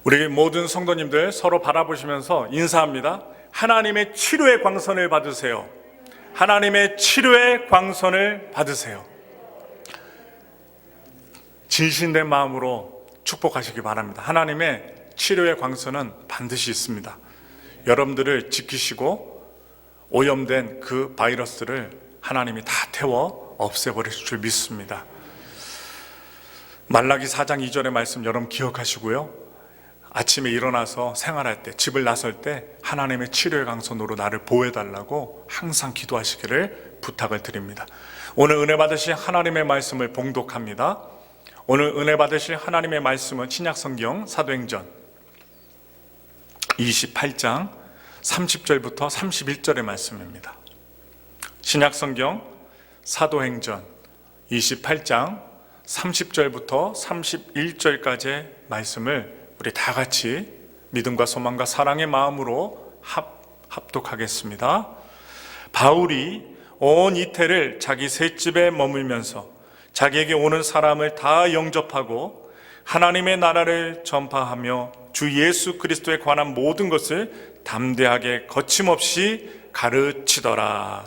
우리 모든 성도님들 서로 바라보시면서 인사합니다. 하나님의 치료의 광선을 받으세요. 하나님의 치료의 광선을 받으세요. 진실된 마음으로 축복하시기 바랍니다. 하나님의 치료의 광선은 반드시 있습니다. 여러분들을 지키시고 오염된 그 바이러스를 하나님이 다 태워 없애버릴 줄 믿습니다. 말라기 4장 2절의 말씀 여러분 기억하시고요. 아침에 일어나서 생활할 때, 집을 나설 때 하나님의 치료의 강선으로 나를 보호해달라고 항상 기도하시기를 부탁을 드립니다. 오늘 은혜 받으실 하나님의 말씀을 봉독합니다. 오늘 은혜 받으실 하나님의 말씀은 신약성경 사도행전 28장 30절부터 31절의 말씀입니다. 신약성경 사도행전 28장 30절부터 31절까지의 말씀을 우리 다 같이 믿음과 소망과 사랑의 마음으로 합독하겠습니다. 바울이 온 이태를 자기 셋집에 머물면서 자기에게 오는 사람을 다 영접하고 하나님의 나라를 전파하며 주 예수 그리스도에 관한 모든 것을 담대하게 거침없이 가르치더라.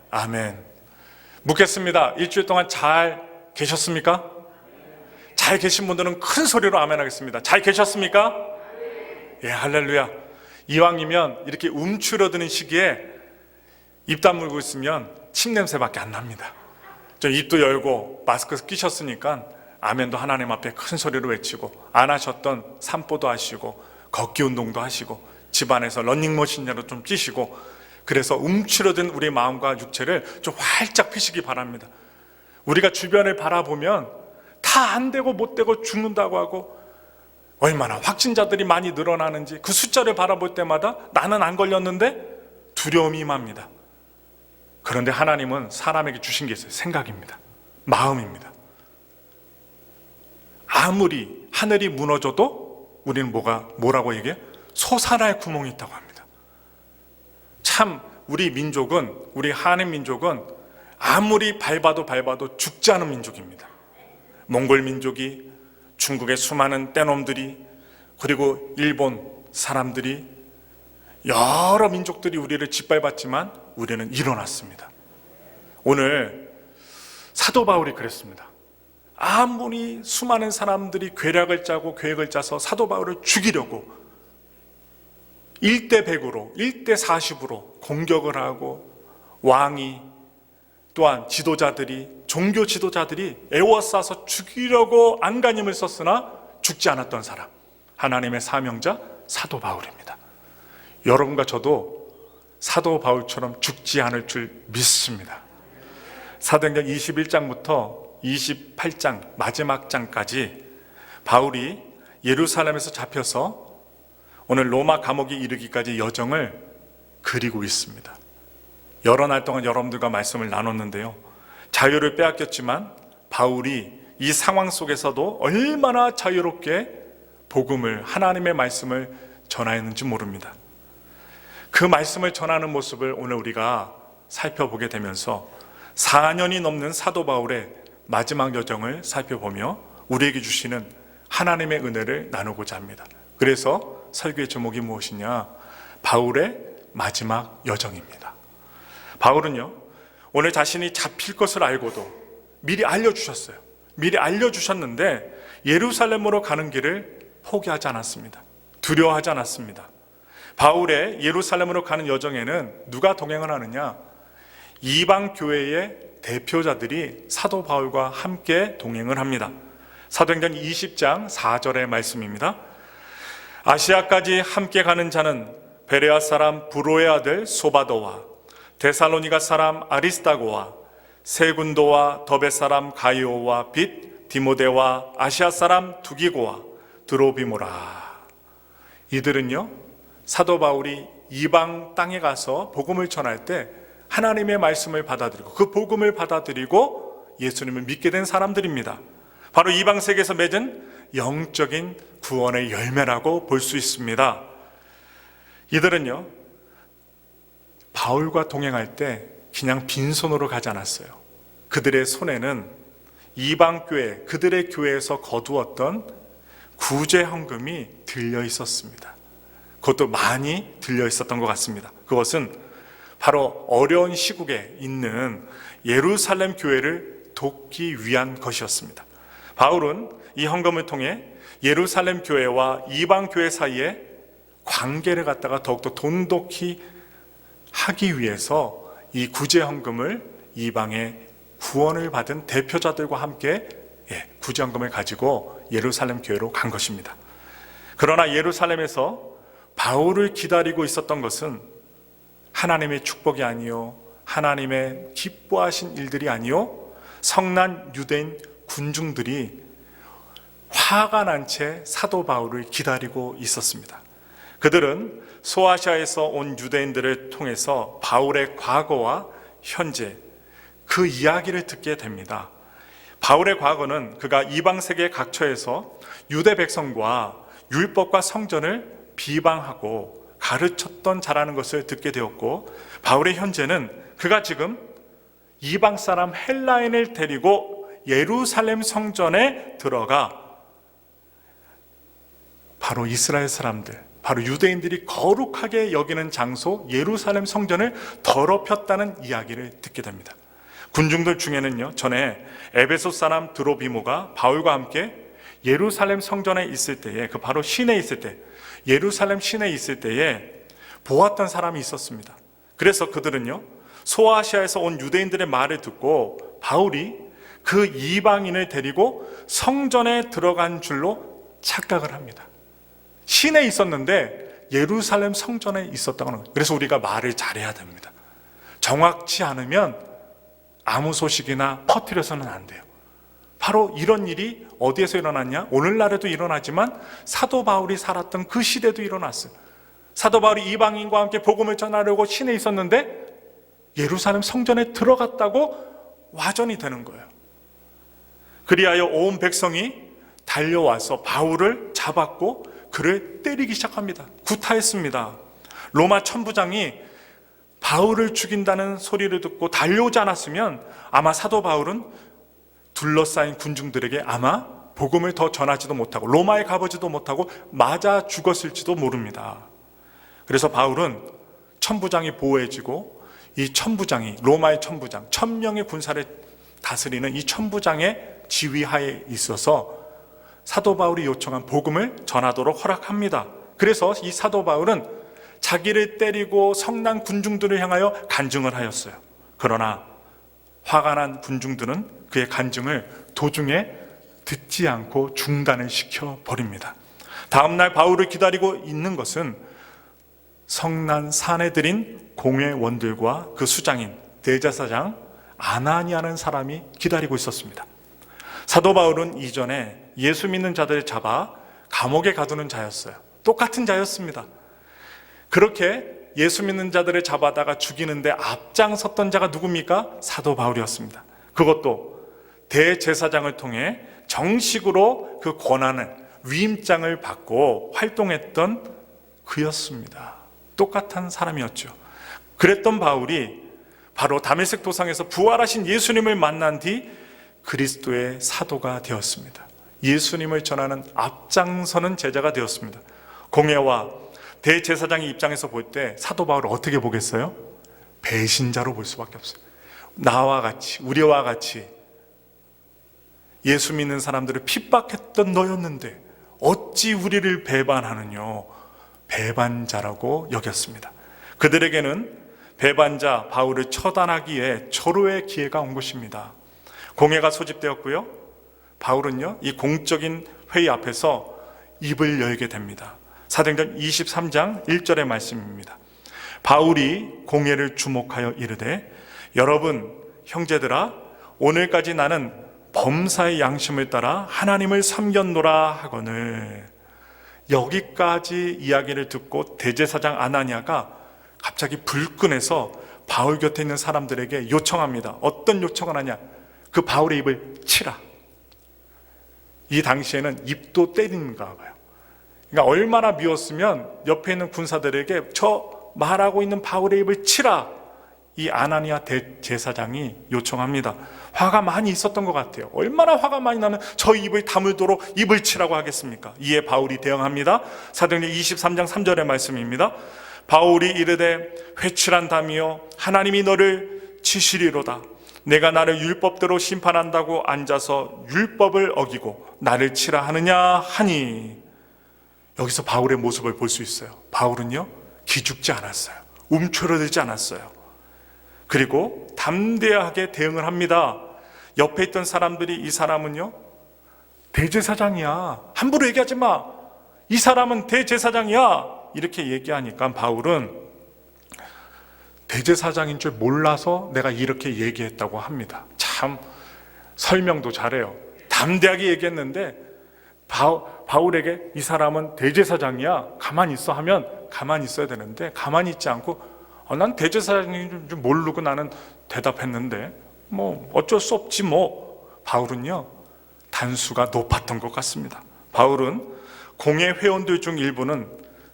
아멘. 묻겠습니다. 일주일 동안 잘 계셨습니까? 잘 계신 분들은 큰 소리로 아멘 하겠습니다. 잘 계셨습니까? 예, 할렐루야. 이왕이면 이렇게 움츠러드는 시기에 입 다물고 있으면 침 냄새밖에 안 납니다. 좀 입도 열고 마스크 끼셨으니까 아멘도 하나님 앞에 큰 소리로 외치고, 안 하셨던 산보도 하시고 걷기 운동도 하시고 집안에서 러닝머신이라도 좀 뛰시고, 그래서 움츠러든 우리 마음과 육체를 좀 활짝 펴시기 바랍니다. 우리가 주변을 바라보면 다 안 되고 못 되고 죽는다고 하고 얼마나 확진자들이 많이 늘어나는지 그 숫자를 바라볼 때마다 나는 안 걸렸는데 두려움이 임합니다. 그런데 하나님은 사람에게 주신 게 있어요. 생각입니다. 마음입니다. 아무리 하늘이 무너져도 우리는 뭐라고 얘기해요? 솟아날 구멍이 있다고 합니다. 참 우리 민족은, 우리 한인 민족은 아무리 밟아도 죽지 않은 민족입니다. 몽골 민족이, 중국의 수많은 떼놈들이, 그리고 일본 사람들이, 여러 민족들이 우리를 짓밟았지만 우리는 일어났습니다. 오늘 사도 바울이 그랬습니다. 아무리 수많은 사람들이 괴략을 짜고 계획을 짜서 사도 바울을 죽이려고 1대 100으로 1대 40으로 공격을 하고, 왕이 또한 지도자들이, 종교 지도자들이 애워싸서 죽이려고 안간힘을 썼으나 죽지 않았던 사람, 하나님의 사명자 사도 바울입니다. 여러분과 저도 사도 바울처럼 죽지 않을 줄 믿습니다. 사도행전 21장부터 28장 마지막 장까지 바울이 예루살렘에서 잡혀서 오늘 로마 감옥에 이르기까지 여정을 그리고 있습니다. 여러 날 동안 여러분들과 말씀을 나눴는데요, 자유를 빼앗겼지만 바울이 이 상황 속에서도 얼마나 자유롭게 복음을, 하나님의 말씀을 전하였는지 모릅니다. 그 말씀을 전하는 모습을 오늘 우리가 살펴보게 되면서 4년이 넘는 사도 바울의 마지막 여정을 살펴보며 우리에게 주시는 하나님의 은혜를 나누고자 합니다. 그래서 설교의 제목이 무엇이냐? 바울의 마지막 여정입니다. 바울은요, 오늘 자신이 잡힐 것을 알고도 미리 알려주셨어요. 미리 알려주셨는데 예루살렘으로 가는 길을 포기하지 않았습니다. 두려워하지 않았습니다. 바울의 예루살렘으로 가는 여정에는 누가 동행을 하느냐? 이방 교회의 대표자들이 사도 바울과 함께 동행을 합니다. 사도행전 20장 4절의 말씀입니다. 아시아까지 함께 가는 자는 베레아 사람 브로의 아들 소바도와 데살로니가 사람 아리스다고와 세군도와 더베 사람 가이오와 빛 디모데와 아시아 사람 두기고와 드로비모라. 이들은요, 사도 바울이 이방 땅에 가서 복음을 전할 때 하나님의 말씀을 받아들이고 그 복음을 받아들이고 예수님을 믿게 된 사람들입니다. 바로 이방 세계에서 맺은 영적인 구원의 열매라고 볼 수 있습니다. 이들은요, 바울과 동행할 때 그냥 빈손으로 가지 않았어요. 그들의 손에는 이방 교회, 그들의 교회에서 거두었던 구제 헌금이 들려 있었습니다. 그것도 많이 들려 있었던 것 같습니다. 그것은 바로 어려운 시국에 있는 예루살렘 교회를 돕기 위한 것이었습니다. 바울은 이 헌금을 통해 예루살렘 교회와 이방 교회 사이에 관계를 갖다가 더욱더 돈독히 하기 위해서 이 구제 헌금을 이방의 구원을 받은 대표자들과 함께 구제 헌금을 가지고 예루살렘 교회로 간 것입니다. 그러나 예루살렘에서 바울을 기다리고 있었던 것은 하나님의 축복이 아니요, 하나님의 기뻐하신 일들이 아니요, 성난 유대인 군중들이 화가 난 채 사도 바울을 기다리고 있었습니다. 그들은 소아시아에서 온 유대인들을 통해서 바울의 과거와 현재, 그 이야기를 듣게 됩니다. 바울의 과거는 그가 이방 세계 각처에서 유대 백성과 율법과 성전을 비방하고 가르쳤던 자라는 것을 듣게 되었고, 바울의 현재는 그가 지금 이방 사람 헬라인을 데리고 예루살렘 성전에 들어가 바로 이스라엘 사람들, 바로 유대인들이 거룩하게 여기는 장소 예루살렘 성전을 더럽혔다는 이야기를 듣게 됩니다. 군중들 중에는요, 전에 에베소 사람 드로비모가 바울과 함께 예루살렘 성전에 있을 때에, 그 바로 시내에 있을 때, 예루살렘 시내에 있을 때에 보았던 사람이 있었습니다. 그래서 그들은요, 소아시아에서 온 유대인들의 말을 듣고 바울이 그 이방인을 데리고 성전에 들어간 줄로 착각을 합니다. 시내에 있었는데 예루살렘 성전에 있었다고 하는 거예요. 그래서 우리가 말을 잘해야 됩니다. 정확치 않으면 아무 소식이나 퍼뜨려서는 안 돼요. 바로 이런 일이 어디에서 일어났냐? 오늘날에도 일어나지만 사도 바울이 살았던 그 시대도 일어났어요. 사도 바울이 이방인과 함께 복음을 전하려고 시내에 있었는데 예루살렘 성전에 들어갔다고 와전이 되는 거예요. 그리하여 온 백성이 달려와서 바울을 잡았고 그를 때리기 시작합니다. 구타했습니다. 로마 천부장이 바울을 죽인다는 소리를 듣고 달려오지 않았으면 아마 사도 바울은 둘러싸인 군중들에게 아마 복음을 더 전하지도 못하고 로마에 가보지도 못하고 맞아 죽었을지도 모릅니다. 그래서 바울은 천부장이 보호해지고 이 천부장이, 로마의 천부장, 1000명의 군사를 다스리는 이 천부장의 지휘하에 있어서 사도 바울이 요청한 복음을 전하도록 허락합니다. 그래서 이 사도 바울은 자기를 때리고 성난 군중들을 향하여 간증을 하였어요. 그러나 화가 난 군중들은 그의 간증을 도중에 듣지 않고 중단을 시켜버립니다. 다음날 바울을 기다리고 있는 것은 성난 사내들인 공회원들과 그 수장인 대제사장 아나니아라는 사람이 기다리고 있었습니다. 사도 바울은 이전에 예수 믿는 자들을 잡아 감옥에 가두는 자였어요. 똑같은 자였습니다. 그렇게 예수 믿는 자들을 잡아다가 죽이는데 앞장섰던 자가 누굽니까? 사도 바울이었습니다. 그것도 대제사장을 통해 정식으로 그 권한을, 위임장을 받고 활동했던 그였습니다. 똑같은 사람이었죠. 그랬던 바울이 바로 다메섹 도상에서 부활하신 예수님을 만난 뒤 그리스도의 사도가 되었습니다. 예수님을 전하는 앞장서는 제자가 되었습니다. 공회와 대제사장의 입장에서 볼 때 사도 바울을 어떻게 보겠어요? 배신자로 볼 수밖에 없어요. 나와 같이, 우리와 같이 예수 믿는 사람들을 핍박했던 너였는데 어찌 우리를 배반하느냐, 배반자라고 여겼습니다. 그들에게는 배반자 바울을 처단하기에 절호의 기회가 온 것입니다. 공회가 소집되었고요, 바울은요 이 공적인 회의 앞에서 입을 열게 됩니다. 사도행전 23장 1절의 말씀입니다. 바울이 공회를 주목하여 이르되, 여러분 형제들아, 오늘까지 나는 범사의 양심을 따라 하나님을 섬겼노라 하거늘. 여기까지 이야기를 듣고 대제사장 아나니아가 갑자기 불끈해서 바울 곁에 있는 사람들에게 요청합니다. 어떤 요청을 하냐? 그 바울의 입을 치라. 이 당시에는 입도 때리는가 봐요. 그러니까 얼마나 미웠으면 옆에 있는 군사들에게 저 말하고 있는 바울의 입을 치라, 이 아나니아 대제사장이 요청합니다. 화가 많이 있었던 것 같아요. 얼마나 화가 많이 나면 저 입을 다물도록 입을 치라고 하겠습니까? 이에 바울이 대응합니다. 사도행전 23장 3절의 말씀입니다. 바울이 이르되 회칠한 담이여 하나님이 너를 치시리로다. 내가 나를 율법대로 심판한다고 앉아서 율법을 어기고 나를 치라 하느냐 하니. 여기서 바울의 모습을 볼 수 있어요. 바울은요, 기죽지 않았어요. 움츠러들지 않았어요. 그리고 담대하게 대응을 합니다. 옆에 있던 사람들이 이 사람은요, 대제사장이야, 함부로 얘기하지 마, 이 사람은 대제사장이야, 이렇게 얘기하니까 바울은 대제사장인 줄 몰라서 내가 이렇게 얘기했다고 합니다. 참 설명도 잘해요. 담대하게 얘기했는데 바울에게 이 사람은 대제사장이야, 가만히 있어 하면 가만히 있어야 되는데 가만히 있지 않고 난 대제사장인 줄 모르고 나는 대답했는데 뭐 어쩔 수 없지 뭐. 바울은요, 단수가 높았던 것 같습니다. 바울은 공회 회원들 중 일부는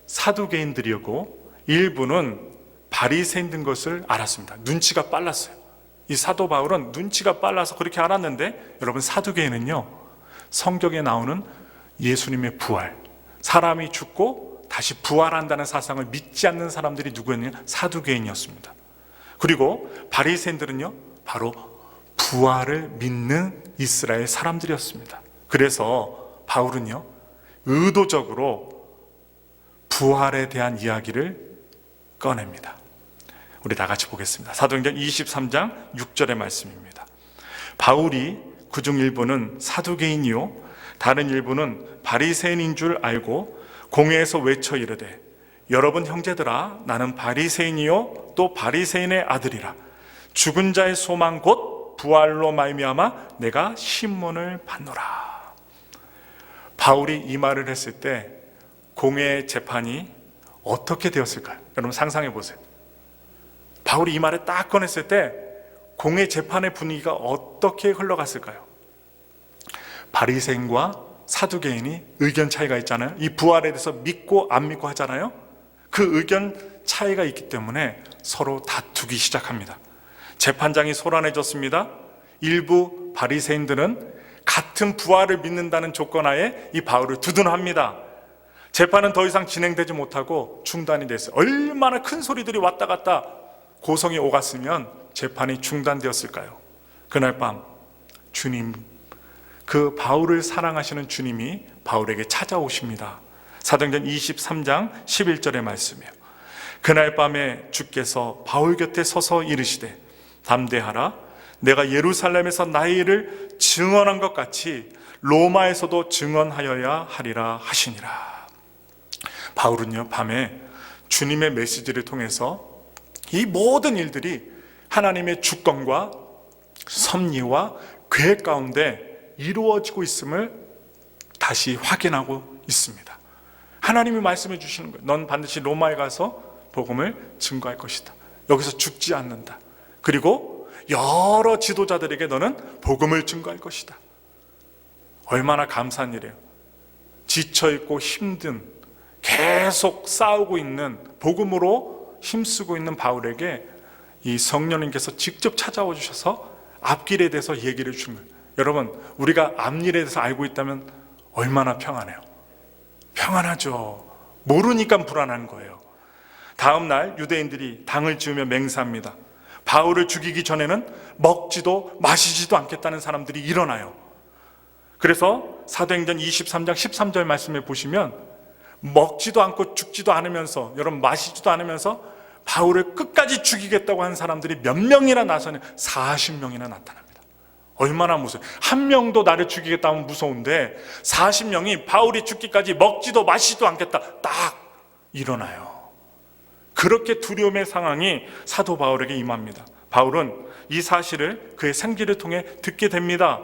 사두개인들이었고 일부는 바리새인된 것을 알았습니다. 눈치가 빨랐어요. 이 사도 바울은 눈치가 빨라서 그렇게 알았는데, 여러분, 사두개인은요, 성경에 나오는 예수님의 부활, 사람이 죽고 다시 부활한다는 사상을 믿지 않는 사람들이 누구였느냐? 사두개인이었습니다. 그리고 바리새인들은요, 바로 부활을 믿는 이스라엘 사람들이었습니다. 그래서 바울은요, 의도적으로 부활에 대한 이야기를 꺼냅니다. 우리 다 같이 보겠습니다. 사도행전 23장 6절의 말씀입니다. 바울이 그중 일부는 사두개인이요 다른 일부는 바리새인인 줄 알고 공회에서 외쳐 이르되 여러분 형제들아, 나는 바리새인이요 또 바리새인의 아들이라. 죽은 자의 소망 곧 부활로 말미암아 내가 신문을 받노라. 바울이 이 말을 했을 때 공회의 재판이 어떻게 되었을까요? 여러분 상상해 보세요. 바울이 이 말을 딱 꺼냈을 때 공회 재판의 분위기가 어떻게 흘러갔을까요? 바리새인과 사두개인이 의견 차이가 있잖아요. 이 부활에 대해서 믿고 안 믿고 하잖아요. 그 의견 차이가 있기 때문에 서로 다투기 시작합니다. 재판장이 소란해졌습니다. 일부 바리새인들은 같은 부활을 믿는다는 조건하에 이 바울을 두둔합니다. 재판은 더 이상 진행되지 못하고 중단이 됐어요. 얼마나 큰 소리들이 왔다 갔다 고성이 오갔으면 재판이 중단되었을까요? 그날 밤 주님, 그 바울을 사랑하시는 주님이 바울에게 찾아오십니다. 사도행전 23장 11절의 말씀이에요. 그날 밤에 주께서 바울 곁에 서서 이르시되 담대하라, 내가 예루살렘에서 나의 일을 증언한 것 같이 로마에서도 증언하여야 하리라 하시니라. 바울은요, 밤에 주님의 메시지를 통해서 이 모든 일들이 하나님의 주권과 섭리와 계획 가운데 이루어지고 있음을 다시 확인하고 있습니다. 하나님이 말씀해 주시는 거예요. 넌 반드시 로마에 가서 복음을 증거할 것이다. 여기서 죽지 않는다. 그리고 여러 지도자들에게 너는 복음을 증거할 것이다. 얼마나 감사한 일이에요. 지쳐있고 힘든, 계속 싸우고 있는, 복음으로 힘쓰고 있는 바울에게 이 성령님께서 직접 찾아와 주셔서 앞길에 대해서 얘기를 주는 거예요. 여러분, 우리가 앞일에 대해서 알고 있다면 얼마나 평안해요. 평안하죠. 모르니까 불안한 거예요. 다음 날 유대인들이 당을 지으며 맹세합니다. 바울을 죽이기 전에는 먹지도 마시지도 않겠다는 사람들이 일어나요. 그래서 사도행전 23장 13절 말씀에 보시면 먹지도 않고 죽지도 않으면서, 여러분, 마시지도 않으면서 바울을 끝까지 죽이겠다고 하는 사람들이 몇 명이나 나서는 40명이나 나타납니다. 얼마나 무서워요. 한 명도 나를 죽이겠다 하면 무서운데 40명이 바울이 죽기까지 먹지도 마시지도 않겠다 딱 일어나요. 그렇게 두려움의 상황이 사도 바울에게 임합니다. 바울은 이 사실을 그의 생기를 통해 듣게 됩니다.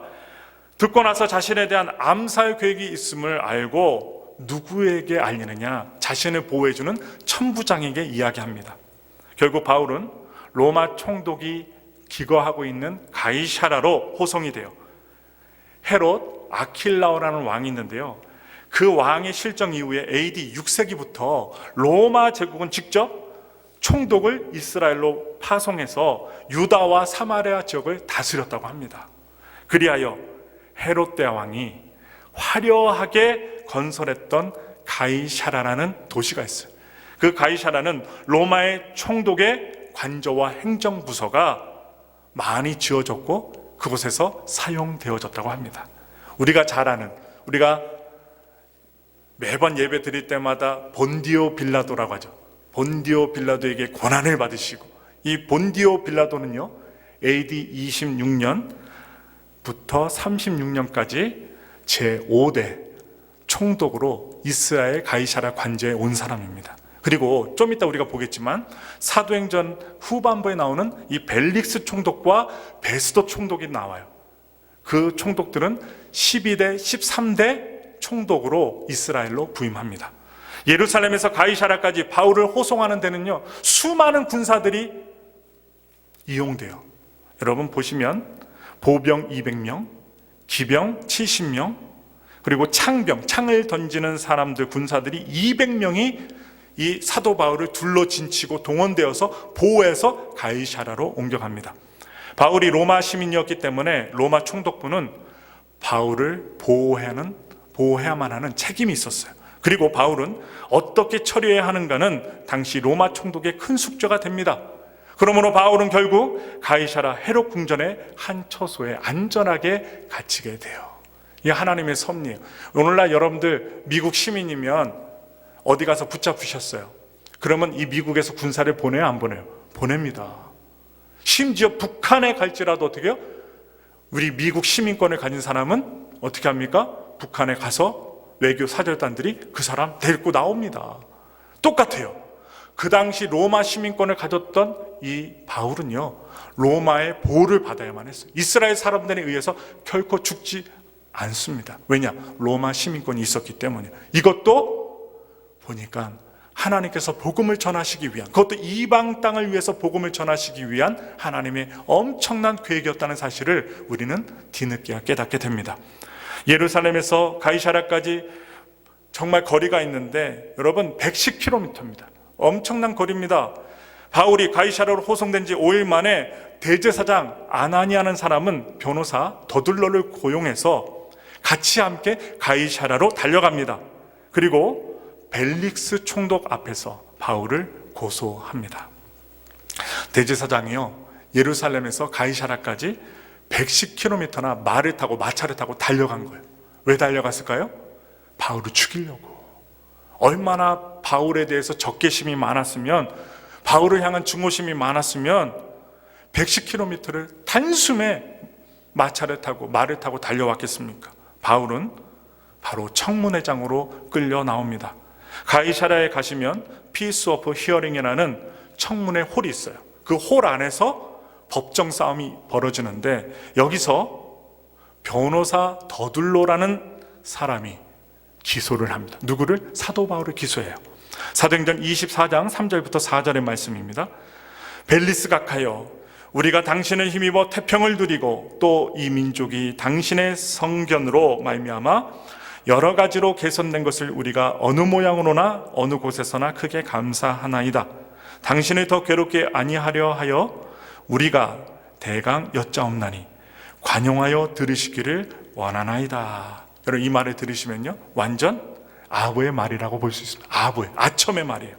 듣고 나서 자신에 대한 암살 계획이 있음을 알고 누구에게 알리느냐? 자신을 보호해주는 천부장에게 이야기합니다. 결국 바울은 로마 총독이 기거하고 있는 가이사라로 호송이 돼요. 헤롯 아킬라오라는 왕이 있는데요, 그 왕의 실정 이후에 AD 6세기부터 로마 제국은 직접 총독을 이스라엘로 파송해서 유다와 사마리아 지역을 다스렸다고 합니다. 그리하여 헤롯 대왕이 화려하게 건설했던 가이사라라는 도시가 있어요. 그 가이사라는 로마의 총독의 관저와 행정부서가 많이 지어졌고 그곳에서 사용되어졌다고 합니다. 우리가 잘 아는, 우리가 매번 예배 드릴 때마다 본디오 빌라도라고 하죠. 본디오 빌라도에게 고난을 받으시고, 이 본디오 빌라도는요 AD 26년부터 36년까지 제5대 총독으로 이스라엘 가이사라 관저에 온 사람입니다. 그리고 좀 이따 우리가 보겠지만 사도행전 후반부에 나오는 이 벨릭스 총독과 베스도 총독이 나와요. 그 총독들은 12대, 13대 총독으로 이스라엘로 부임합니다. 예루살렘에서 가이사라까지 바울을 호송하는 데는요 수많은 군사들이 이용돼요. 여러분 보시면 보병 200명, 기병 70명, 그리고 창병, 창을 던지는 사람들, 군사들이 200명이 이 사도 바울을 둘러 진치고 동원되어서 보호해서 가이사라로 옮겨갑니다. 바울이 로마 시민이었기 때문에 로마 총독부는 바울을 보호해야만 하는 책임이 있었어요. 그리고 바울은 어떻게 처리해야 하는가는 당시 로마 총독의 큰 숙제가 됩니다. 그러므로 바울은 결국 가이사라 헤롯 궁전의 한 처소에 안전하게 갇히게 돼요. 이게 하나님의 섭리예요. 오늘날 여러분들 미국 시민이면 어디 가서 붙잡히셨어요. 그러면 이 미국에서 군사를 보내요, 안 보내요? 보냅니다. 심지어 북한에 갈지라도 어떻게 해요? 우리 미국 시민권을 가진 사람은 어떻게 합니까? 북한에 가서 외교 사절단들이 그 사람 데리고 나옵니다. 똑같아요. 그 당시 로마 시민권을 가졌던 이 바울은요 로마의 보호를 받아야만 했어요. 이스라엘 사람들에 의해서 결코 죽지 않습니다. 왜냐? 로마 시민권이 있었기 때문에. 이것도 보니까 하나님께서 복음을 전하시기 위한, 그것도 이방 땅을 위해서 복음을 전하시기 위한 하나님의 엄청난 계획이었다는 사실을 우리는 뒤늦게 깨닫게 됩니다. 예루살렘에서 가이사라까지 정말 거리가 있는데 여러분 110km입니다. 엄청난 거리입니다. 바울이 가이사라로 호송된 지 5일 만에 대제사장 아나니아라는 사람은 변호사 더둘러를 고용해서 같이 함께 가이사라로 달려갑니다. 그리고 벨릭스 총독 앞에서 바울을 고소합니다. 대제사장이요 예루살렘에서 가이사라까지 110km나 말을 타고 마차를 타고 달려간 거예요. 왜 달려갔을까요? 바울을 죽이려고. 얼마나 바울에 대해서 적개심이 많았으면, 바울을 향한 증오심이 많았으면 110km를 단숨에 마차를 타고 말을 타고 달려왔겠습니까? 바울은 바로 청문회장으로 끌려 나옵니다. 가이사라에 가시면 피스 오브 히어링이라는 청문회 홀이 있어요. 그 홀 안에서 법정 싸움이 벌어지는데 여기서 변호사 더둘로라는 사람이 기소를 합니다. 누구를? 사도 바울을 기소해요. 사도행전 24장 3절부터 4절의 말씀입니다. 벨리스 각하여 우리가 당신을 힘입어 태평을 누리고 또 이 민족이 당신의 성견으로 말미암아 여러 가지로 개선된 것을 우리가 어느 모양으로나 어느 곳에서나 크게 감사하나이다. 당신을 더 괴롭게 아니하려 하여 우리가 대강 여짜옵나니 관용하여 들으시기를 원하나이다. 여러분 이 말을 들으시면요 완전 아부의 말이라고 볼 수 있습니다. 아첨의 말이에요.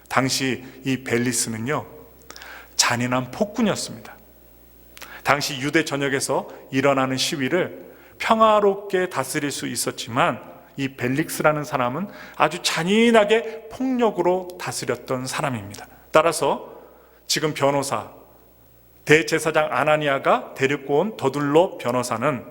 당시 이 벨리스는요 잔인한 폭군이었습니다. 당시 유대 전역에서 일어나는 시위를 평화롭게 다스릴 수 있었지만 이 벨릭스라는 사람은 아주 잔인하게 폭력으로 다스렸던 사람입니다. 따라서 지금 변호사 대제사장 아나니아가 데리고 온 더둘로 변호사는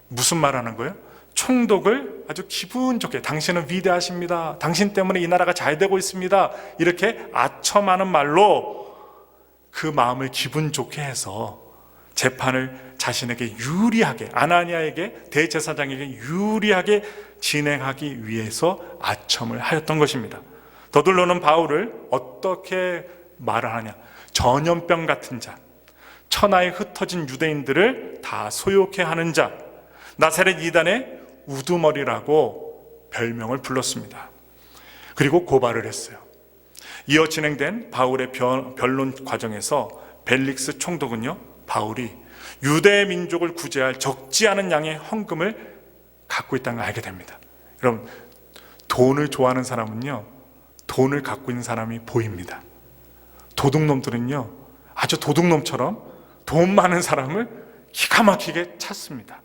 무슨 말 하는 거예요? 총독을 아주 기분 좋게 당신은 위대하십니다. 당신 때문에 이 나라가 잘 되고 있습니다. 이렇게 아첨하는 말로 그 마음을 기분 좋게 해서 재판을 자신에게 유리하게, 아나니아에게, 대제사장에게 유리하게 진행하기 위해서 아첨을 하였던 것입니다. 더둘로는 바울을 어떻게 말을 하냐? 전염병 같은 자, 천하에 흩어진 유대인들을 다 소욕해 하는 자, 나사렛 이단의 우두머리라고 별명을 불렀습니다. 그리고 고발을 했어요. 이어 진행된 바울의 변론 과정에서 벨릭스 총독은요, 바울이 유대 민족을 구제할 적지 않은 양의 헌금을 갖고 있다는 걸 알게 됩니다. 여러분, 돈을 좋아하는 사람은요, 돈을 갖고 있는 사람이 보입니다. 도둑놈들은요, 아주 도둑놈처럼 돈 많은 사람을 기가 막히게 찾습니다.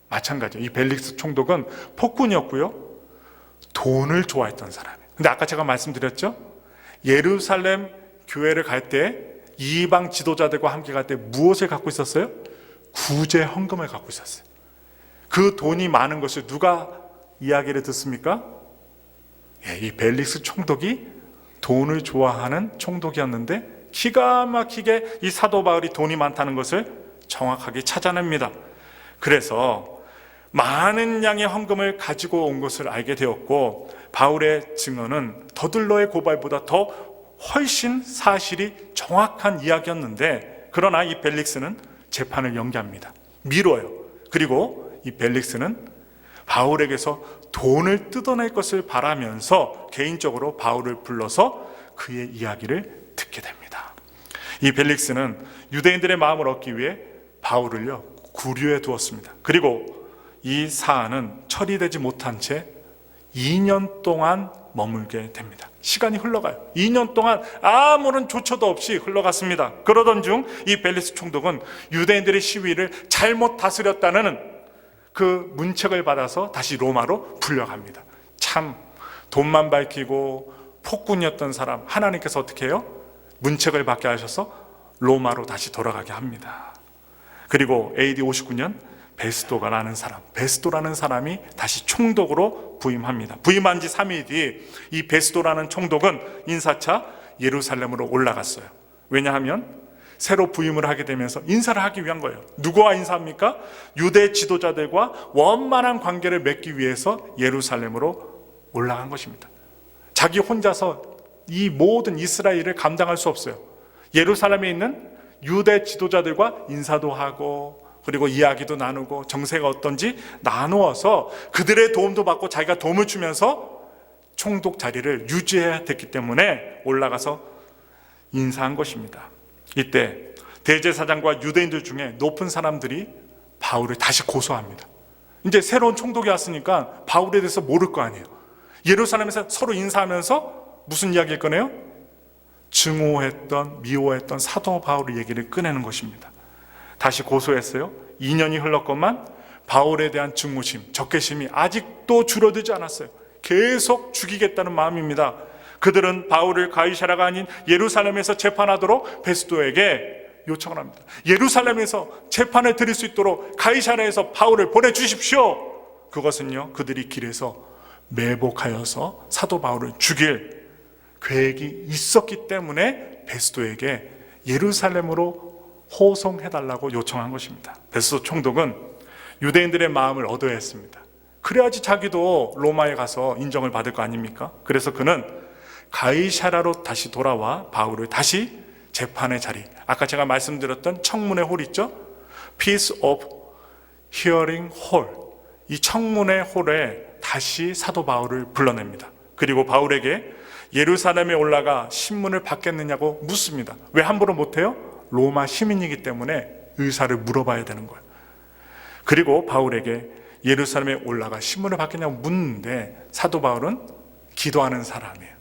마찬가지예요. 이 벨릭스 총독은 폭군이었고요, 돈을 좋아했던 사람이에요. 근데 아까 제가 말씀드렸죠, 예루살렘 교회를 갈 때 이방 지도자들과 함께 갈 때 무엇을 갖고 있었어요? 구제 헌금을 갖고 있었어요. 그 돈이 많은 것을 누가 이야기를 듣습니까? 이 벨릭스 총독이 돈을 좋아하는 총독이었는데 기가 막히게 이 사도 바울이 돈이 많다는 것을 정확하게 찾아냅니다. 그래서 많은 양의 헌금을 가지고 온 것을 알게 되었고, 바울의 증언은 더들러의 고발보다 더 훨씬 사실이 정확한 이야기였는데, 그러나 이 벨릭스는 재판을 연기합니다. 미뤄요. 그리고 이 벨릭스는 바울에게서 돈을 뜯어낼 것을 바라면서 개인적으로 바울을 불러서 그의 이야기를 듣게 됩니다. 이 벨릭스는 유대인들의 마음을 얻기 위해 바울을요, 구류에 두었습니다. 그리고 이 사안은 처리되지 못한 채 2년 동안 머물게 됩니다. 시간이 흘러가요. 2년 동안 아무런 조처도 없이 흘러갔습니다. 그러던 중 이 벨릭스 총독은 유대인들의 시위를 잘못 다스렸다는 그 문책을 받아서 다시 로마로 불려갑니다. 참 돈만 밝히고 폭군이었던 사람, 하나님께서 어떻게 해요? 문책을 받게 하셔서 로마로 다시 돌아가게 합니다. 그리고 AD 59년 베스도라는 사람이 다시 총독으로 부임합니다. 부임한 지 3일 뒤 이 베스도라는 총독은 인사차 예루살렘으로 올라갔어요. 왜냐하면 새로 부임을 하게 되면서 인사를 하기 위한 거예요. 누구와 인사합니까? 유대 지도자들과 원만한 관계를 맺기 위해서 예루살렘으로 올라간 것입니다. 자기 혼자서 이 모든 이스라엘을 감당할 수 없어요. 예루살렘에 있는 유대 지도자들과 인사도 하고, 그리고 이야기도 나누고, 정세가 어떤지 나누어서 그들의 도움도 받고 자기가 도움을 주면서 총독 자리를 유지해야 됐기 때문에 올라가서 인사한 것입니다. 이때 대제사장과 유대인들 중에 높은 사람들이 바울을 다시 고소합니다. 이제 새로운 총독이 왔으니까 바울에 대해서 모를 거 아니에요. 예루살렘에서 서로 인사하면서 무슨 이야기를 꺼내요? 증오했던, 미워했던 사도 바울의 얘기를 꺼내는 것입니다. 다시 고소했어요. 2년이 흘렀건만 바울에 대한 증오심, 적개심이 아직도 줄어들지 않았어요. 계속 죽이겠다는 마음입니다. 그들은 바울을 가이사랴가 아닌 예루살렘에서 재판하도록 베스도에게 요청을 합니다. 예루살렘에서 재판을 드릴 수 있도록 가이사랴에서 바울을 보내주십시오. 그것은요, 그들이 길에서 매복하여서 사도 바울을 죽일 계획이 있었기 때문에 베스도에게 예루살렘으로 호송해달라고 요청한 것입니다. 베스도 총독은 유대인들의 마음을 얻어야 했습니다. 그래야지 자기도 로마에 가서 인정을 받을 거 아닙니까? 그래서 그는 가이사랴로 다시 돌아와 바울을 다시 재판의 자리, 아까 제가 말씀드렸던 청문회 홀 있죠? Peace of Hearing Hall, 이 청문회 홀에 다시 사도 바울을 불러냅니다. 그리고 바울에게 예루살렘에 올라가 신문을 받겠느냐고 묻습니다. 왜 함부로 못해요? 로마 시민이기 때문에 의사를 물어봐야 되는 거예요. 그리고 바울에게 예루살렘에 올라가 신문을 받겠냐고 묻는데 사도 바울은 기도하는 사람이에요.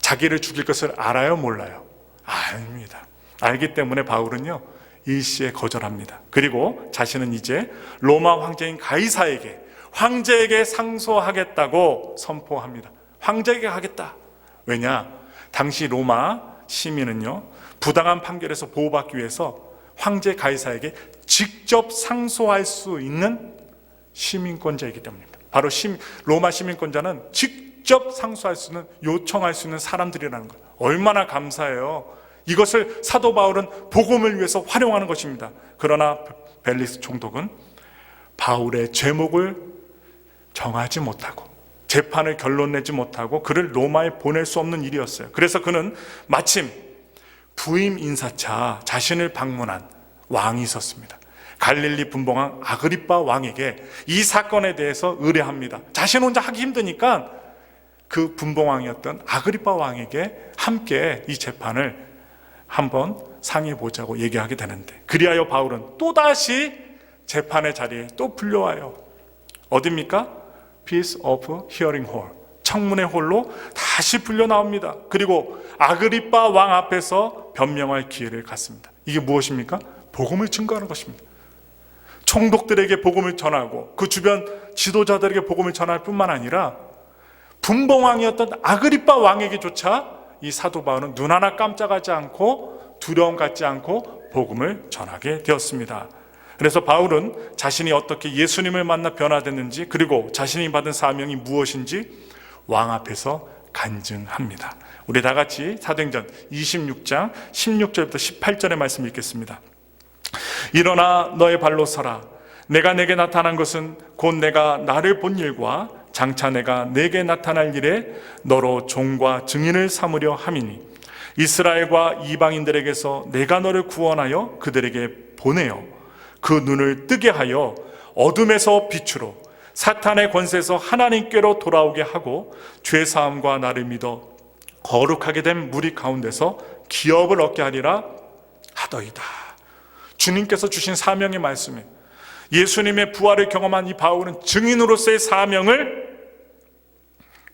자기를 죽일 것을 알아요, 몰라요? 압니다. 알기 때문에 바울은요, 일시에 거절합니다. 그리고 자신은 이제 로마 황제인 가이사에게, 황제에게 상소하겠다고 선포합니다. 황제에게 하겠다. 왜냐? 당시 로마 시민은요, 부당한 판결에서 보호받기 위해서 황제 가이사에게 직접 상소할 수 있는 시민권자이기 때문입니다. 바로 로마 시민권자는 직접 상소할 수 있는, 요청할 수 있는 사람들이라는 거예요. 얼마나 감사해요. 이것을 사도 바울은 복음을 위해서 활용하는 것입니다. 그러나 벨릭스 총독은 바울의 제목을 정하지 못하고 재판을 결론내지 못하고 그를 로마에 보낼 수 없는 일이었어요. 그래서 그는 마침 부임 인사차 자신을 방문한 왕이 있었습니다. 갈릴리 분봉왕 아그리빠 왕에게 이 사건에 대해서 의뢰합니다. 자신 혼자 하기 힘드니까 그 분봉왕이었던 아그리파 왕에게 함께 이 재판을 한번 상의해 보자고 얘기하게 되는데, 그리하여 바울은 또다시 재판의 자리에 또 불려와요. 어딥니까? Peace of Hearing Hall, 청문회 홀로 다시 불려 나옵니다. 그리고 아그리파 왕 앞에서 변명할 기회를 갖습니다. 이게 무엇입니까? 복음을 증거하는 것입니다. 총독들에게 복음을 전하고 그 주변 지도자들에게 복음을 전할 뿐만 아니라 분봉왕이었던 아그리파 왕에게조차 이 사도 바울은 눈 하나 깜짝하지 않고 두려움 갖지 않고 복음을 전하게 되었습니다. 그래서 바울은 자신이 어떻게 예수님을 만나 변화됐는지, 그리고 자신이 받은 사명이 무엇인지 왕 앞에서 간증합니다. 우리 다 같이 사도행전 26장 16절부터 18절의 말씀 읽겠습니다. 일어나 너의 발로 서라. 내가 내게 나타난 것은 곧 내가 나를 본 일과 장차 내가 내게 나타날 일에 너로 종과 증인을 삼으려 함이니, 이스라엘과 이방인들에게서 내가 너를 구원하여 그들에게 보내어 그 눈을 뜨게 하여 어둠에서 빛으로, 사탄의 권세에서 하나님께로 돌아오게 하고, 죄사함과 나를 믿어 거룩하게 된 무리 가운데서 기업을 얻게 하리라 하더이다. 주님께서 주신 사명의 말씀에 예수님의 부활을 경험한 이 바울은 증인으로서의 사명을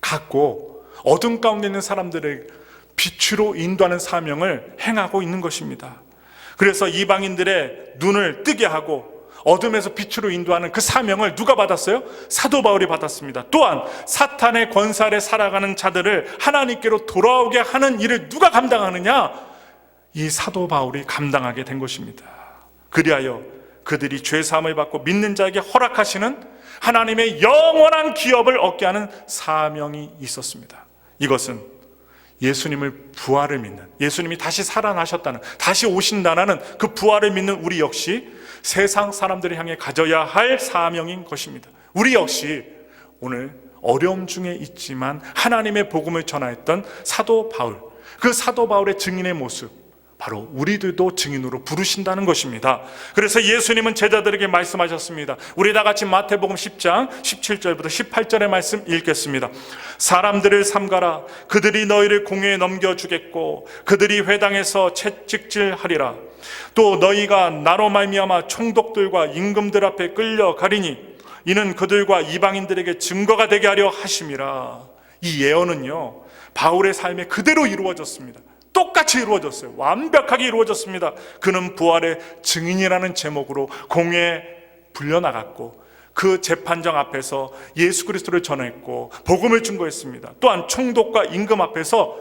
갖고 어둠 가운데 있는 사람들을 빛으로 인도하는 사명을 행하고 있는 것입니다. 그래서 이방인들의 눈을 뜨게 하고 어둠에서 빛으로 인도하는 그 사명을 누가 받았어요? 사도 바울이 받았습니다. 또한 사탄의 권세 아래 살아가는 자들을 하나님께로 돌아오게 하는 일을 누가 감당하느냐? 이 사도 바울이 감당하게 된 것입니다. 그리하여 그들이 죄사함을 받고 믿는 자에게 허락하시는 하나님의 영원한 기업을 얻게 하는 사명이 있었습니다. 이것은 예수님을 부활을 믿는, 예수님이 다시 살아나셨다는, 다시 오신다는 그 부활을 믿는 우리 역시 세상 사람들을 향해 가져야 할 사명인 것입니다. 우리 역시 오늘 어려움 중에 있지만 하나님의 복음을 전하였던 사도 바울, 그 사도 바울의 증인의 모습, 바로 우리들도 증인으로 부르신다는 것입니다. 그래서 예수님은 제자들에게 말씀하셨습니다. 우리 다 같이 마태복음 10장 17절부터 18절의 말씀 읽겠습니다. 사람들을 삼가라. 그들이 너희를 공회에 넘겨주겠고 그들이 회당에서 채찍질하리라. 또 너희가 나로 말미암아 총독들과 임금들 앞에 끌려가리니 이는 그들과 이방인들에게 증거가 되게 하려 하심이라. 이 예언은요, 바울의 삶에 그대로 이루어졌습니다. 똑같이 이루어졌어요. 완벽하게 이루어졌습니다. 그는 부활의 증인이라는 제목으로 공회에 불려나갔고 그 재판장 앞에서 예수 그리스도를 전했고 복음을 증거했습니다. 또한 총독과 임금 앞에서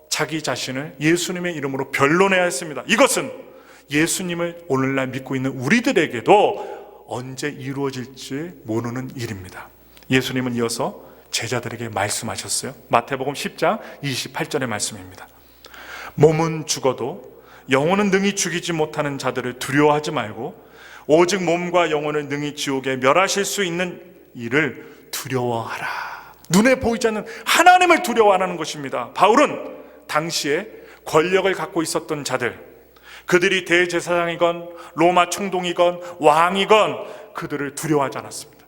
자기 자신을 예수님의 이름으로 변론해야 했습니다. 이것은 예수님을 오늘날 믿고 있는 우리들에게도 언제 이루어질지 모르는 일입니다. 예수님은 이어서 제자들에게 말씀하셨어요. 마태복음 10장 28절의 말씀입니다. 몸은 죽어도 영혼은 능히 죽이지 못하는 자들을 두려워하지 말고 오직 몸과 영혼을 능히 지옥에 멸하실 수 있는 이를 두려워하라. 눈에 보이지 않는 하나님을 두려워하라는 것입니다. 바울은 당시에 권력을 갖고 있었던 자들, 그들이 대제사장이건 로마 총독이건 왕이건 그들을 두려워하지 않았습니다.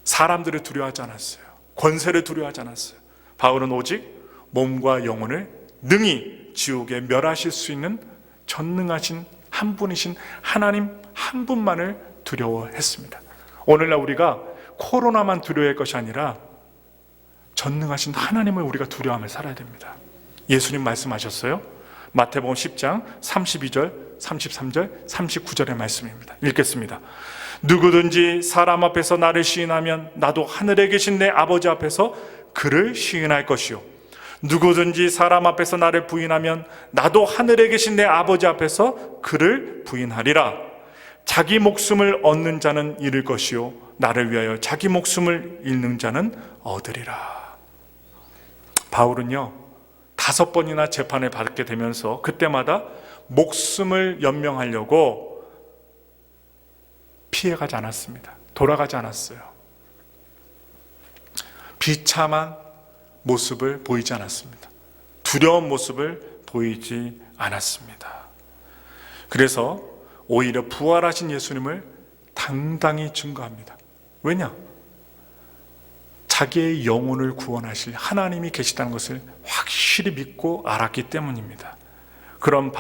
사람들을 두려워하지 않았어요. 권세를 두려워하지 않았어요. 바울은 오직 몸과 영혼을 능히 지옥에 멸하실 수 있는 전능하신 한 분이신 하나님 한 분만을 두려워했습니다. 오늘날 우리가 코로나만 두려워할 것이 아니라 전능하신 하나님을 우리가 두려워하며 살아야 됩니다. 예수님 말씀하셨어요. 마태복음 10장 32절, 33절, 39절의 말씀입니다. 읽겠습니다. 누구든지 사람 앞에서 나를 시인하면 나도 하늘에 계신 내 아버지 앞에서 그를 시인할 것이요, 누구든지 사람 앞에서 나를 부인하면 나도 하늘에 계신 내 아버지 앞에서 그를 부인하리라. 자기 목숨을 얻는 자는 잃을 것이요 나를 위하여 자기 목숨을 잃는 자는 얻으리라. 바울은요 5번이나 재판을 받게 되면서 그때마다 목숨을 연명하려고 피해가지 않았습니다. 돌아가지 않았어요. 비참한 모습을 보이지 않았습니다. 두려운 모습을 보이지 않았습니다. 그래서 오히려 부활하신 예수님을 당당히 증거합니다. 왜냐? 자기의 영혼을 구원하실 하나님이 계시다는 것을 확실히 믿고 알았기 때문입니다. 그런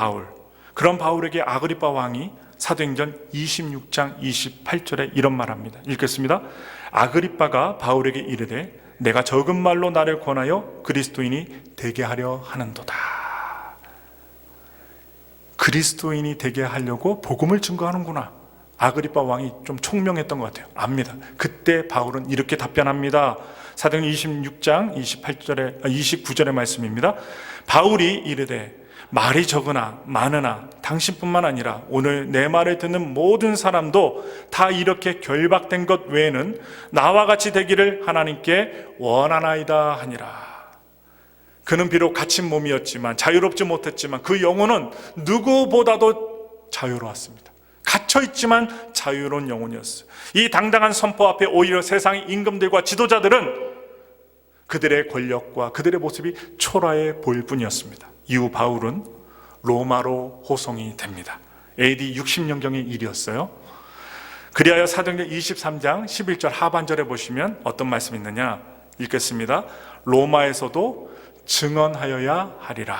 바울에게 아그리빠 왕이 사도행전 26장 28절에 이런 말합니다. 읽겠습니다. 아그리빠가 바울에게 이르되 내가 적은 말로 나를 권하여 그리스도인이 되게 하려 하는도다. 그리스도인이 되게 하려고 복음을 증거하는구나. 아그리빠 왕이 좀 총명했던 것 같아요. 압니다. 그때 바울은 이렇게 답변합니다. 사도행전 26장 29절의 말씀입니다. 바울이 이르되 말이 적으나 많으나 당신뿐만 아니라 오늘 내 말을 듣는 모든 사람도 다 이렇게 결박된 것 외에는 나와 같이 되기를 하나님께 원하나이다 하니라. 그는 비록 갇힌 몸이었지만 자유롭지 못했지만 그 영혼은 누구보다도 자유로웠습니다. 갇혀있지만 자유로운 영혼이었어요. 이 당당한 선포 앞에 오히려 세상의 임금들과 지도자들은 그들의 권력과 그들의 모습이 초라해 보일 뿐이었습니다. 이후 바울은 로마로 호송이 됩니다. AD 60년경의 일이었어요. 그리하여 사도행전 23장 11절 하반절에 보시면 어떤 말씀이 있느냐 읽겠습니다. 로마에서도 증언하여야 하리라.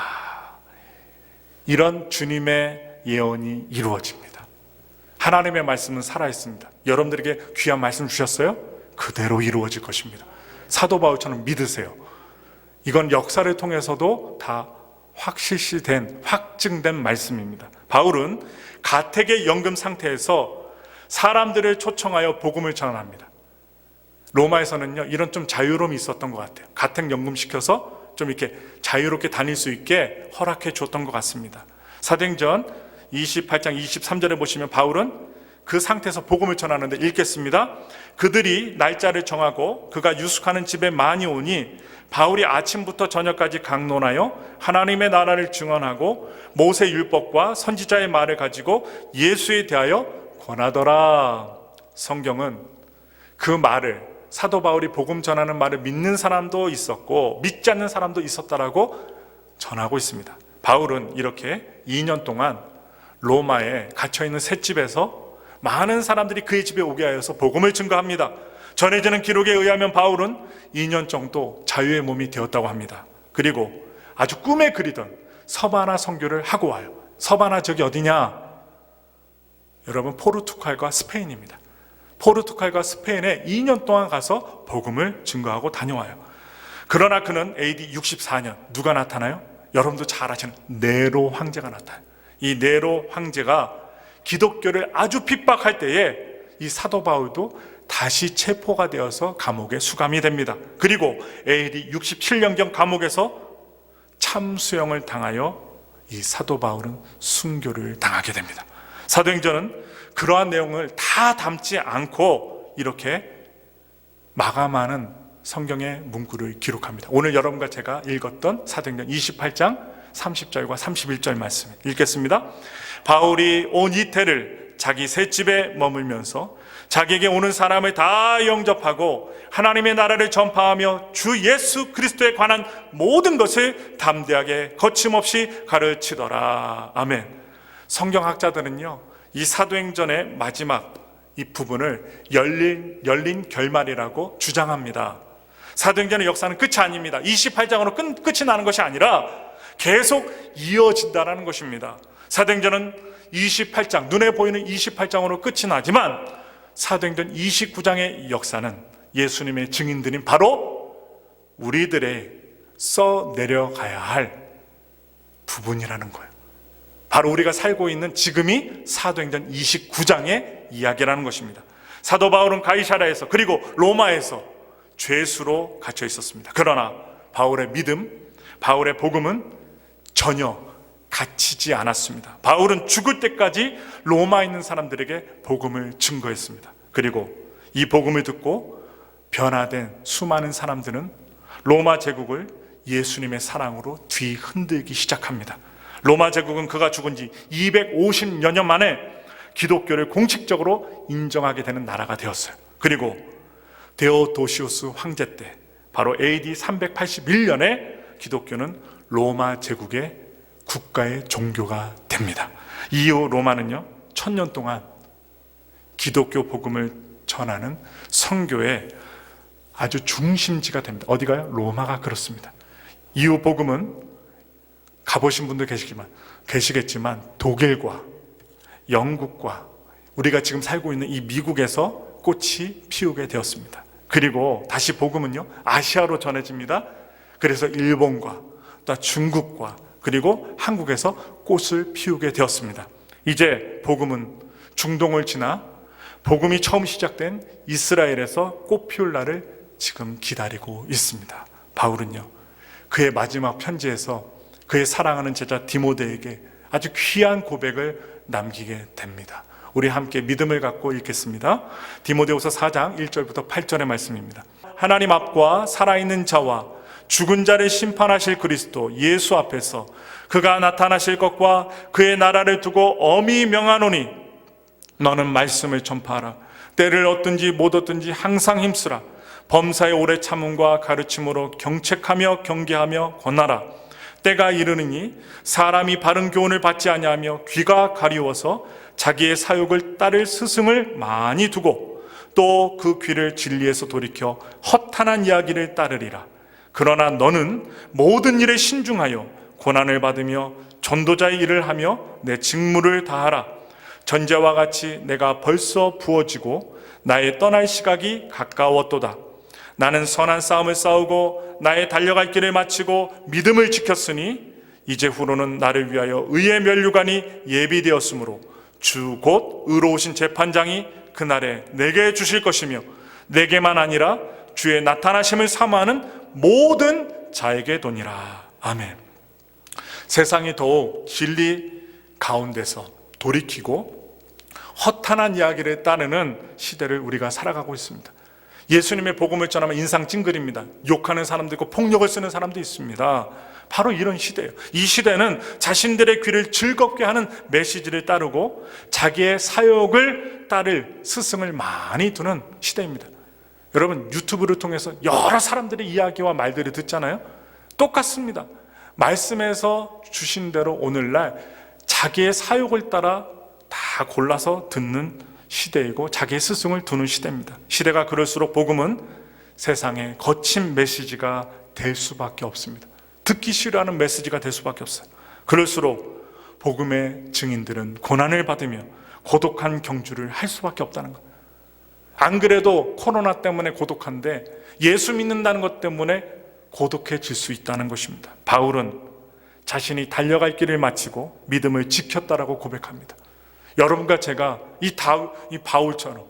이런 주님의 예언이 이루어집니다. 하나님의 말씀은 살아있습니다. 여러분들에게 귀한 말씀 주셨어요? 그대로 이루어질 것입니다. 사도 바울처럼 믿으세요. 이건 역사를 통해서도 다 확실시된, 확증된 말씀입니다. 바울은 가택의 연금 상태에서 사람들을 초청하여 복음을 전합니다. 로마에서는요, 이런 좀 자유로움이 있었던 것 같아요. 가택 연금 시켜서 좀 이렇게 자유롭게 다닐 수 있게 허락해 줬던 것 같습니다. 사도행전 28장 23절에 보시면 바울은 그 상태에서 복음을 전하는데 읽겠습니다. 그들이 날짜를 정하고 그가 유숙하는 집에 많이 오니 바울이 아침부터 저녁까지 강론하여 하나님의 나라를 증언하고 모세 율법과 선지자의 말을 가지고 예수에 대하여 권하더라. 성경은 그 말을, 사도 바울이 복음 전하는 말을 믿는 사람도 있었고 믿지 않는 사람도 있었다라고 전하고 있습니다. 바울은 이렇게 2년 동안 로마에 갇혀있는 셋집에서 많은 사람들이 그의 집에 오게 하여서 복음을 증거합니다. 전해지는 기록에 의하면 바울은 2년 정도 자유의 몸이 되었다고 합니다. 그리고 아주 꿈에 그리던 서바나 선교를 하고 와요. 서바나 저기 어디냐? 여러분, 포르투갈과 스페인입니다. 포르투갈과 스페인에 2년 동안 가서 복음을 증거하고 다녀와요. 그러나 그는 AD 64년 누가 나타나요? 여러분도 잘 아시는 네로 황제가 나타나요. 이 네로 황제가 기독교를 아주 핍박할 때에 이 사도 바울도 다시 체포가 되어서 감옥에 수감이 됩니다. 그리고 AD 67년경 감옥에서 참수형을 당하여 이 사도 바울은 순교를 당하게 됩니다. 사도행전은 그러한 내용을 다 담지 않고 이렇게 마감하는 성경의 문구를 기록합니다. 오늘 여러분과 제가 읽었던 사도행전 28장 30절과 31절 말씀 읽겠습니다. 바울이 온 이태를 자기 셋집에 머물면서 자기에게 오는 사람을 다 영접하고 하나님의 나라를 전파하며 주 예수 그리스도에 관한 모든 것을 담대하게 거침없이 가르치더라. 아멘. 성경학자들은요, 이 사도행전의 마지막 이 부분을 열린 결말이라고 주장합니다. 사도행전의 역사는 끝이 아닙니다. 28장으로 끝이 나는 것이 아니라 계속 이어진다는 것입니다. 사도행전은 28장, 눈에 보이는 28장으로 끝이 나지만 사도행전 29장의 역사는 예수님의 증인들인 바로 우리들의 써내려가야 할 부분이라는 거예요. 바로 우리가 살고 있는 지금이 사도행전 29장의 이야기라는 것입니다. 사도 바울은 가이사랴에서 그리고 로마에서 죄수로 갇혀 있었습니다. 그러나 바울의 믿음, 바울의 복음은 전혀 갇히지 않았습니다. 바울은 죽을 때까지 로마에 있는 사람들에게 복음을 증거했습니다. 그리고 이 복음을 듣고 변화된 수많은 사람들은 로마 제국을 예수님의 사랑으로 뒤흔들기 시작합니다. 로마 제국은 그가 죽은 지 250여 년 만에 기독교를 공식적으로 인정하게 되는 나라가 되었어요. 그리고 데오도시우스 황제 때 바로 AD 381년에 기독교는 로마 제국의 국가의 종교가 됩니다. 이후 로마는요, 1000년 동안 기독교 복음을 전하는 선교의 아주 중심지가 됩니다. 어디가요? 로마가 그렇습니다. 이후 복음은 가보신 분도 계시겠지만 독일과 영국과 우리가 지금 살고 있는 이 미국에서 꽃이 피우게 되었습니다. 그리고 다시 복음은요, 아시아로 전해집니다. 그래서 일본과 또 중국과 그리고 한국에서 꽃을 피우게 되었습니다. 이제 복음은 중동을 지나 복음이 처음 시작된 이스라엘에서 꽃 피울 날을 지금 기다리고 있습니다. 바울은요, 그의 마지막 편지에서 그의 사랑하는 제자 디모데에게 아주 귀한 고백을 남기게 됩니다. 우리 함께 믿음을 갖고 읽겠습니다. 디모데후서 4장 1절부터 8절의 말씀입니다. 하나님 앞과 살아있는 자와 죽은 자를 심판하실 그리스도 예수 앞에서 그가 나타나실 것과 그의 나라를 두고 엄히 명하노니 너는 말씀을 전파하라. 때를 얻든지 못 얻든지 항상 힘쓰라. 범사의 오래 참음과 가르침으로 경책하며 경계하며 권하라. 때가 이르느니 사람이 바른 교훈을 받지 아니하며 귀가 가리워서 자기의 사욕을 따를 스승을 많이 두고 또 그 귀를 진리에서 돌이켜 허탄한 이야기를 따르리라. 그러나 너는 모든 일에 신중하여 고난을 받으며 전도자의 일을 하며 내 직무를 다하라. 전제와 같이 내가 벌써 부어지고 나의 떠날 시각이 가까웠도다. 나는 선한 싸움을 싸우고 나의 달려갈 길을 마치고 믿음을 지켰으니 이제 후로는 나를 위하여 의의 면류관이 예비되었으므로 주 곧 의로우신 재판장이 그날에 내게 주실 것이며 내게만 아니라 주의 나타나심을 사모하는 모든 자에게 도니라. 아멘. 세상이 더욱 진리 가운데서 돌이키고 허탄한 이야기를 따르는 시대를 우리가 살아가고 있습니다. 예수님의 복음을 전하면 인상 찡그립니다. 욕하는 사람도 있고 폭력을 쓰는 사람도 있습니다. 바로 이런 시대예요. 이 시대는 자신들의 귀를 즐겁게 하는 메시지를 따르고 자기의 사욕을 따를 스승을 많이 두는 시대입니다. 여러분, 유튜브를 통해서 여러 사람들의 이야기와 말들을 듣잖아요. 똑같습니다. 말씀에서 주신 대로 오늘날 자기의 사욕을 따라 다 골라서 듣는 시대이고 자기의 스승을 두는 시대입니다. 시대가 그럴수록 복음은 세상에 거친 메시지가 될 수밖에 없습니다. 듣기 싫어하는 메시지가 될 수밖에 없어요. 그럴수록 복음의 증인들은 고난을 받으며 고독한 경주를 할 수밖에 없다는 것. 안 그래도 코로나 때문에 고독한데 예수 믿는다는 것 때문에 고독해질 수 있다는 것입니다. 바울은 자신이 달려갈 길을 마치고 믿음을 지켰다라고 고백합니다. 여러분과 제가 이 바울처럼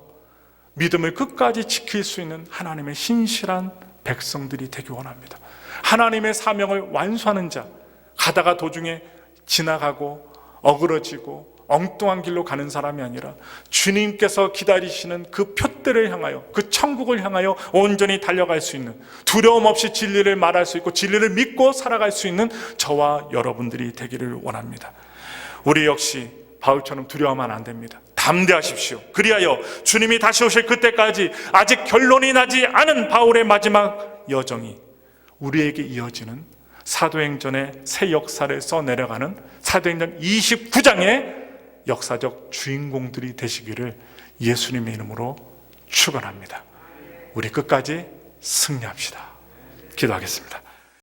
믿음을 끝까지 지킬 수 있는 하나님의 신실한 백성들이 되기 원합니다. 하나님의 사명을 완수하는 자, 가다가 도중에 지나가고 어그러지고 엉뚱한 길로 가는 사람이 아니라 주님께서 기다리시는 그 표대를 향하여, 그 천국을 향하여 온전히 달려갈 수 있는, 두려움 없이 진리를 말할 수 있고 진리를 믿고 살아갈 수 있는 저와 여러분들이 되기를 원합니다. 우리 역시 바울처럼 두려워하면 안 됩니다. 담대하십시오. 그리하여 주님이 다시 오실 그때까지 아직 결론이 나지 않은 바울의 마지막 여정이 우리에게 이어지는 사도행전의 새 역사를 써내려가는 사도행전 29장의 역사적 주인공들이 되시기를 예수님의 이름으로 축원합니다. 우리 끝까지 승리합시다. 기도하겠습니다.